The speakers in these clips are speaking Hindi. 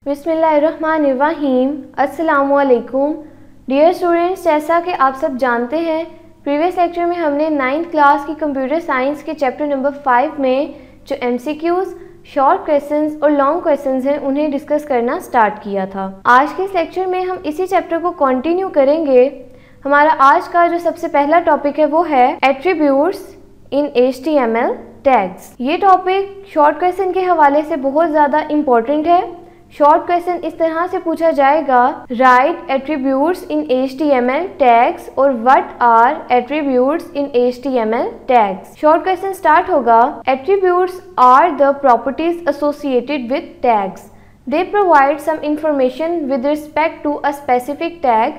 बिस्मिल्लाहिर्रहमानिर्रहीम। अस्सलामुअलैकुम डियर स्टूडेंट्स, जैसा कि आप सब जानते हैं प्रीवियस लेक्चर में हमने 9th क्लास की कंप्यूटर साइंस के चैप्टर नंबर 5 में जो MCQs, शॉर्ट क्वेश्चंस और लॉन्ग क्वेश्चंस हैं उन्हें डिस्कस करना स्टार्ट किया था। आज के इस लेक्चर में हम इसी चैप्टर को कंटिन्यू करेंगे। हमारा आज का जो सबसे पहला टॉपिक है वो है एट्रीब्यूट्स इन HTML टैग्स। ये टॉपिक शॉर्ट क्वेश्चन के हवाले से बहुत ज़्यादा इम्पोर्टेंट है। शॉर्ट क्वेश्चन इस तरह से पूछा जाएगा, write attributes in HTML tags और what are attributes in HTML tags. Short question start होगा, attributes are the properties associated with tags. They provide some information with respect to a specific tag.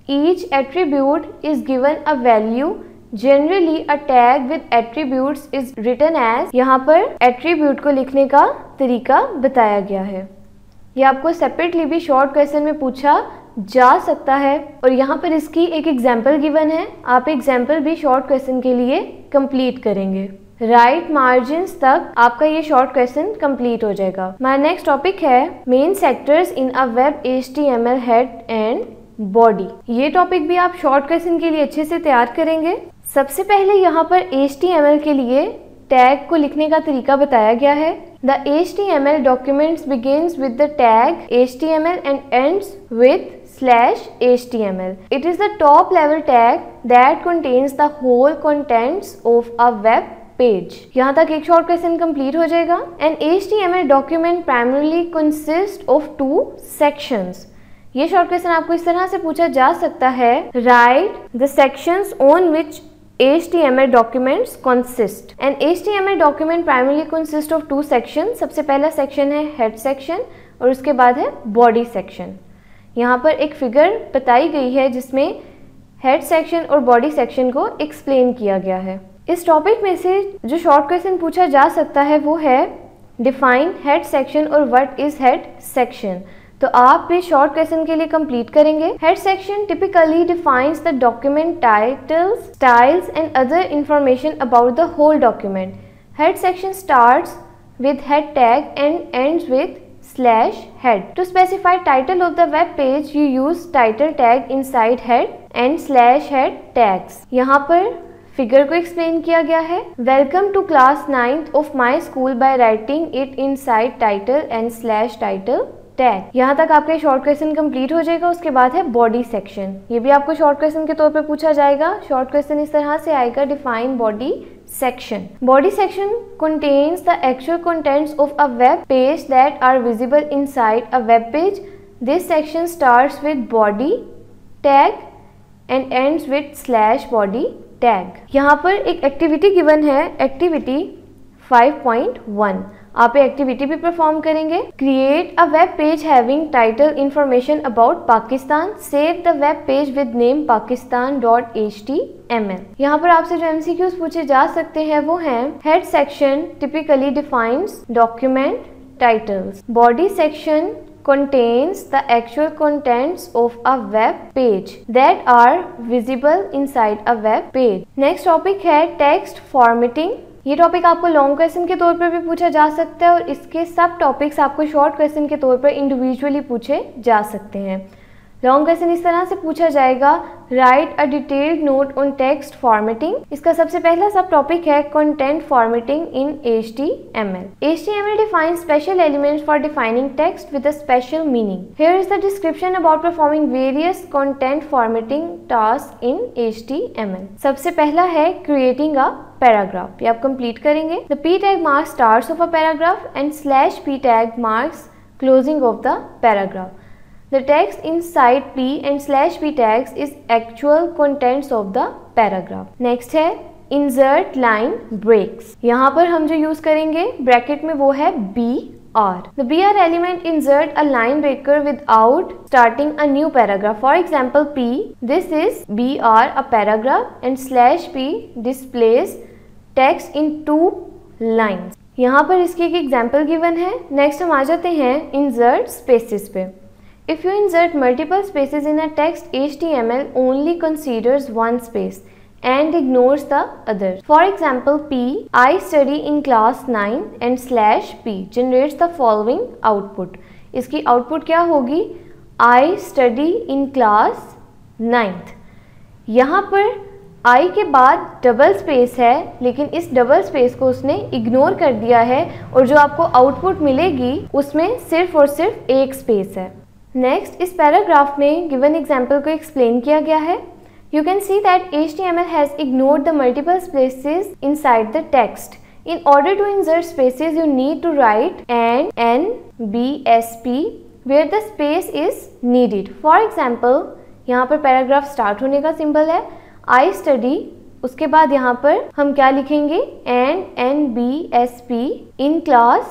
Each attribute is given a value. Generally, a tag with attributes is written as। यहाँ पर एट्रीब्यूट को लिखने का तरीका बताया गया है। ये आपको सेपरेटली भी शॉर्ट क्वेश्चन में पूछा जा सकता है और यहाँ पर इसकी एक एग्जाम्पल गिवन है। आप एग्जाम्पल भी शॉर्ट क्वेश्चन के लिए कंप्लीट करेंगे। राइट मार्जिन्स तक आपका ये शॉर्ट क्वेश्चन कंप्लीट हो जाएगा। हमारा नेक्स्ट टॉपिक है main sectors in a web HTML head and body. ये टॉपिक भी आप शॉर्ट क्वेश्चन के लिए अच्छे से तैयार करेंगे। सबसे पहले यहाँ पर HTML के लिए टैग को लिखने का तरीका बताया गया है। The HTML documents begins with the tag HTML and ends with /HTML. It is the top level tag that contains the whole contents of a web page. यहाँ तक एक शॉर्ट क्वेश्चन कंप्लीट हो जाएगा। An HTML document primarily consists of 2 sections. ये शॉर्ट क्वेश्चन आपको इस तरह से पूछा जा सकता है, write the sections on which HTML documents consist. An HTML document primarily consists of 2 sections. सबसे पहला सेक्शन है हेड सेक्शन और उसके बाद है बॉडी सेक्शन। यहाँ पर एक फिगर बताई गई है जिसमें हेड सेक्शन और बॉडी सेक्शन को एक्सप्लेन किया गया है। इस टॉपिक में से जो शॉर्ट क्वेश्चन पूछा जा सकता है वो है डिफाइन हेड सेक्शन और व्हाट इज हेड सेक्शन। तो आप भी शॉर्ट क्वेश्चन के लिए कंप्लीट करेंगे। Head section typically defines the document titles, styles and other information about the whole document. Head section starts with head tag and ends with /head. To specify title of the web page, you use title tag inside head and /head tags. यहाँ पर फिगर को एक्सप्लेन किया गया है। Welcome to class 9th of my school by writing it inside title and /title tag. यहाँ तक आपका शॉर्ट क्वेश्चन कंप्लीट हो जाएगा। उसके बाद है बॉडी सेक्शन। ये भी आपको शॉर्ट क्वेश्चन के तौर पे पूछा जाएगा। शॉर्ट क्वेश्चन इस तरह से आएगा, define body section. Body section contains the actual contents of a web page that are visible inside a web page. This section starts with body tag and ends with /body tag. यहाँ पर एक एक्टिविटी गिवन है, एक्टिविटी 5.1। आप ये एक्टिविटी भी परफॉर्म करेंगे। Create a web page having title information about Pakistan. Save the web page with name pakistan.html। यहाँ पर आपसे जो MCQs पूछे जा सकते हैं वो हैं, head section typically defines document titles. Body section contains the actual contents of a web page that are visible inside a web page. Next topic है text formatting। ये टॉपिक आपको लॉन्ग क्वेश्चन के तौर पर भी पूछा जा सकता है और इसके सब टॉपिक्स आपको शॉर्ट क्वेश्चन के तौर पर इंडिविजुअली पूछे जा सकते हैं। लॉन्ग क्वेश्चन इस तरह से पूछा जाएगा, right a detailed note on text formatting. इसका सबसे पहला सब टॉपिक है content formatting in HTML. HTML defines special elements for defining text with a special meaning. Here is the description about performing various content formatting tasks in HTML. सबसे पहला है creating a paragraph. ये आप कंप्लीट करेंगे। The p tag marks starts of a paragraph and /p tag marks closing of the paragraph. The text inside p and /p tags is actual contents of the paragraph. Next है insert line breaks. यहाँ पर हम जो यूज करेंगे ब्रैकेट में वो है BR. The BR element insert a line breaker without starting a new paragraph. For example, P. This is BR a paragraph and /p displays text in 2 lines. यहाँ पर इसकी एक एग्जाम्पल गिवन है। नेक्स्ट हम आ जाते हैं insert spaces पे। If you insert multiple spaces in a text, HTML only considers one space and ignores the others. For example, P, I study in class 9 and /p generates the following output. इसकी आउटपुट क्या होगी? I study in class 9th। यहाँ पर आई के बाद डबल स्पेस है, लेकिन इस डबल स्पेस को उसने इग्नोर कर दिया है और जो आपको आउटपुट मिलेगी उसमें सिर्फ और सिर्फ एक स्पेस है। नेक्स्ट, इस पैराग्राफ में गिवन एग्जाम्पल को एक्सप्लेन किया गया है। You can see that HTML has ignored the multiple spaces inside the text. In order to insert spaces, you need to write NBSP where the space is needed. For example, यहाँ पर पैराग्राफ स्टार्ट होने का सिंबल है I study, उसके बाद यहाँ पर हम क्या लिखेंगे? NBSP in class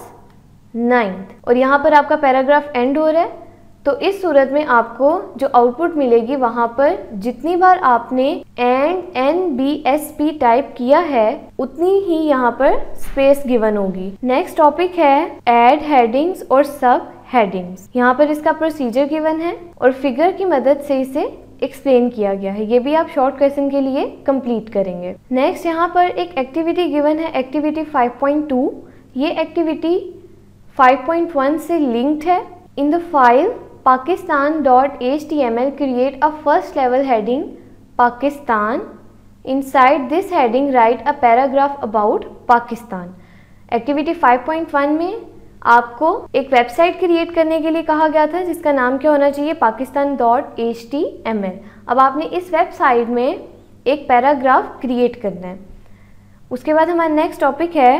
9th, और यहाँ पर आपका पैराग्राफ एंड हो रहा है। तो इस सूरत में आपको जो आउटपुट मिलेगी वहाँ पर जितनी बार आपने NBSP टाइप किया है उतनी ही यहाँ पर स्पेस गिवन होगी। नेक्स्ट टॉपिक है ऐड हेडिंग्स और सब हेडिंग्स। यहाँ पर इसका प्रोसीजर गिवन है और फिगर की मदद से इसे एक्सप्लेन किया गया है। ये भी आप शॉर्ट क्वेश्चन के लिए कंप्लीट करेंगे। नेक्स्ट, यहाँ पर एक एक्टिविटी गिवन है, एक्टिविटी 5.2। ये एक्टिविटी 5.1 से लिंक्ड है। In the file pakistan.html create a first level heading Pakistan. Inside this heading write a paragraph about Pakistan. Activity 5.1 में आपको एक वेबसाइट क्रिएट करने के लिए कहा गया था जिसका नाम क्या होना चाहिए? pakistan.html। अब आपने इस वेबसाइट में एक पैराग्राफ क्रिएट करना है। उसके बाद हमारा नेक्स्ट टॉपिक है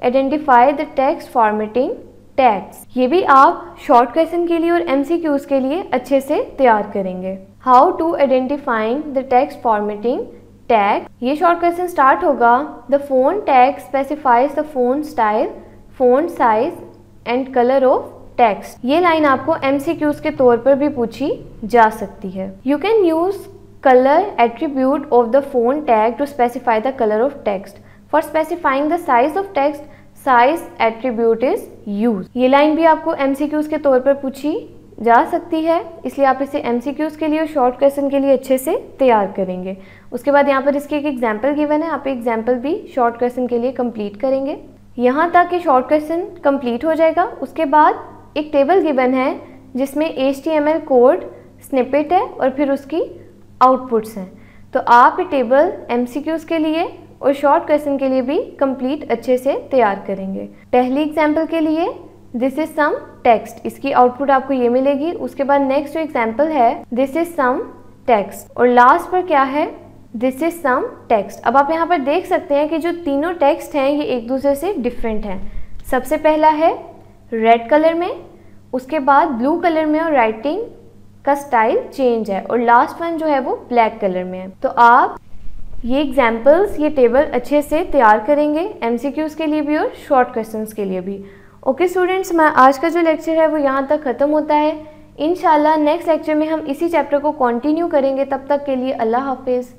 identify the text formatting tags. ये भी आप शॉर्ट क्वेश्चन के लिए और MCQs के लिए अच्छे से तैयार करेंगे। How to identifying the text formatting tag. ये शॉर्ट क्वेश्चन स्टार्ट होगा the font tag specifies the font style, font size and colour of text. ये लाइन आपको MCQs के तौर पर भी पूछी जा सकती है। You can use colour attribute of the font tag to specify the colour of text. For specifying the size of text, size attribute is use. ये लाइन भी आपको MCQs के तौर पर पूछी जा सकती है, इसलिए आप इसे MCQs के लिए और शॉर्ट क्वेश्चन के लिए अच्छे से तैयार करेंगे। उसके बाद यहाँ पर इसकी एक एग्जाम्पल गिवन है, आप एग्जाम्पल भी शॉर्ट क्वेश्चन के लिए कंप्लीट करेंगे। यहाँ तक कि शॉर्ट क्वेश्चन कंप्लीट हो जाएगा। उसके बाद एक टेबल गिवन है जिसमें HTML कोड स्निपेट है और फिर उसकी आउटपुट्स हैं। तो आप ये टेबल MCQs के लिए और शॉर्ट क्वेश्चन के लिए भी कंप्लीट अच्छे से तैयार करेंगे। पहली एग्जाम्पल के लिए दिस इज सम टेक्स्ट, इसकी आउटपुट आपको ये मिलेगी। उसके बाद नेक्स्ट जो एग्जाम्पल है दिस इज सम टेक्स्ट, और लास्ट पर क्या है? This is some text. अब आप यहाँ पर देख सकते हैं कि जो तीनों टेक्स्ट हैं ये एक दूसरे से डिफरेंट हैं। सबसे पहला है रेड कलर में, उसके बाद ब्लू कलर में और राइटिंग का स्टाइल चेंज है, और लास्ट वन जो है वो ब्लैक कलर में है। तो आप ये एग्जाम्पल्स, ये टेबल अच्छे से तैयार करेंगे MCQs के लिए भी और शॉर्ट क्वेश्चंस के लिए भी। ओके स्टूडेंट्स, मैं आज का जो लेक्चर है वो यहाँ तक ख़त्म होता है। इंशाल्लाह नेक्स्ट लेक्चर में हम इसी चैप्टर को कंटिन्यू करेंगे। तब तक के लिए अल्लाह हाफिज़।